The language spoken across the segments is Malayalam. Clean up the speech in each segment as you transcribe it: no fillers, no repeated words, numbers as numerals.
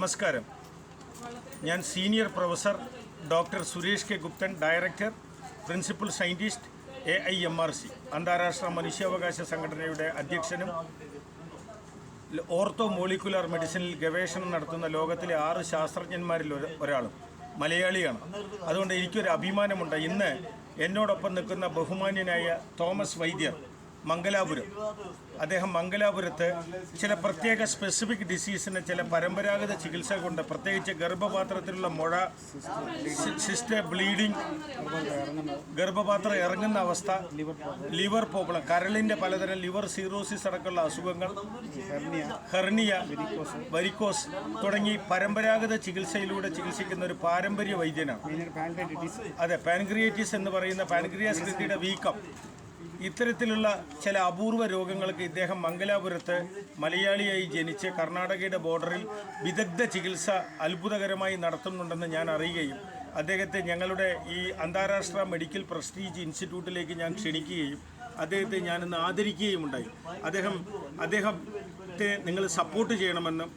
നമസ്കാരം. ഞാൻ senior professor doctor Suresh K Guptan, director, principal scientist, AIMRC അന്താരാഷ്ട്ര മനുഷ്യാവകാശ സംഘടനയുടെ അധ്യക്ഷനും ഓർത്തോ മോളിക്കുലർ മെഡിസിനിൽ ഗവേഷണം നടത്തുന്ന ലോകത്തിലെ 6 ശാസ്ത്രജ്ഞന്മാരിൽ ഒരാളും മലയാളിയാണ്. അതുകൊണ്ട് എനിക്കൊരു അഭിമാനമുണ്ട്. ഇന്ന് എന്നോടൊപ്പം നിൽക്കുന്ന ബഹുമാന്യനായ തോമസ് വൈദ്യർ, മംഗലാപുരം. അദ്ദേഹം മംഗലാപുരത്ത് ചില പ്രത്യേക സ്പെസിഫിക് ഡിസീസിന് ചില പരമ്പരാഗത ചികിത്സ കൊണ്ട്, പ്രത്യേകിച്ച് ഗർഭപാത്രത്തിലുള്ള മുഴ, സിസ്റ്റ് ബ്ലീഡിങ്, ഗർഭപാത്രം ഇറങ്ങുന്ന അവസ്ഥ, ലിവർ പ്രോബ്ലം, കരളിൻ്റെ പലതരം ലിവർ സിറോസിസ് അടക്കമുള്ള അസുഖങ്ങൾ, ഹെർണിയ, വരിക്കോസ് തുടങ്ങി പരമ്പരാഗത ചികിത്സയിലൂടെ ചികിത്സിക്കുന്ന ഒരു പാരമ്പര്യ വൈദ്യനാണ്. അതെ, പാൻക്രിയേറ്റിസ് എന്ന് പറയുന്ന പാൻക്രിയാസ് ഗ്രന്ഥിയുടെ വീക്കം, ഇത്തരത്തിലുള്ള ചില അപൂർവ രോഗങ്ങൾക്ക് ഇദ്ദേഹം മംഗലാപുരത്ത് മലയാളിയായി ജനിച്ച് കർണാടകയുടെ ബോർഡറിൽ വിദഗ്ധ ചികിത്സ അത്ഭുതകരമായി നടത്തുന്നുണ്ടെന്ന് ഞാൻ അറിയുകയും അദ്ദേഹത്തെ ഞങ്ങളുടെ ഈ അന്താരാഷ്ട്ര മെഡിക്കൽ പ്രസ്റ്റീജ് ഇൻസ്റ്റിറ്റ്യൂട്ടിലേക്ക് ഞാൻ ക്ഷണിക്കുകയും അദ്ദേഹത്തെ ഞാനിന്ന് ആദരിക്കുകയും ഉണ്ടായി. അദ്ദേഹത്തെ നിങ്ങൾ സപ്പോർട്ട് ചെയ്യണമെന്നും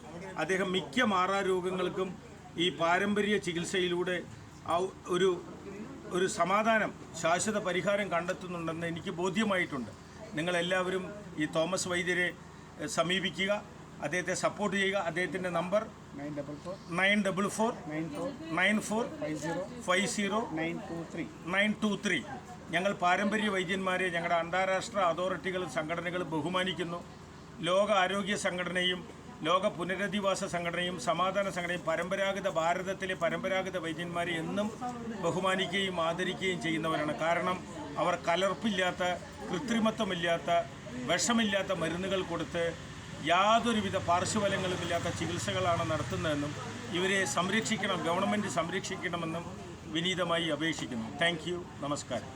അദ്ദേഹം മിക്ക മാറാരോഗങ്ങൾക്കും ഈ പാരമ്പര്യ ചികിത്സയിലൂടെ ഒരു സമാധാനം, ശാശ്വത പരിഹാരം കണ്ടെത്തുന്നുണ്ടെന്ന് എനിക്ക് ബോധ്യമായിട്ടുണ്ട്. നിങ്ങളെല്ലാവരും ഈ തോമസ് വൈദ്യരെ സമീപിക്കുക, അദ്ദേഹത്തെ സപ്പോർട്ട് ചെയ്യുക. അദ്ദേഹത്തിൻ്റെ നമ്പർ 94945050 ഞങ്ങൾ പാരമ്പര്യ വൈദ്യന്മാരെ ഞങ്ങളുടെ അന്താരാഷ്ട്ര അതോറിറ്റികളും സംഘടനകളും ബഹുമാനിക്കുന്നു. ലോക ആരോഗ്യ സംഘടനയും ലോക പുനരധിവാസ സംഘടനയും സമാധാന സംഘടനയും ഭാരതത്തിലെ പരമ്പരാഗത വൈദ്യന്മാരെ എന്നും ബഹുമാനിക്കുകയും ആദരിക്കുകയും ചെയ്യുന്നവരാണ്. കാരണം അവർ കലർപ്പില്ലാത്ത, കൃത്രിമത്വമില്ലാത്ത, വിഷമില്ലാത്ത മരുന്നുകൾ കൊടുത്ത് യാതൊരുവിധ പാർശ്വഫലങ്ങളുമില്ലാത്ത ചികിത്സകളാണ് നടത്തുന്നതെന്നും ഇവരെ സംരക്ഷിക്കണം, ഗവൺമെൻറ് സംരക്ഷിക്കണമെന്നും വിനീതമായി അപേക്ഷിക്കുന്നു. Thank you. നമസ്കാരം.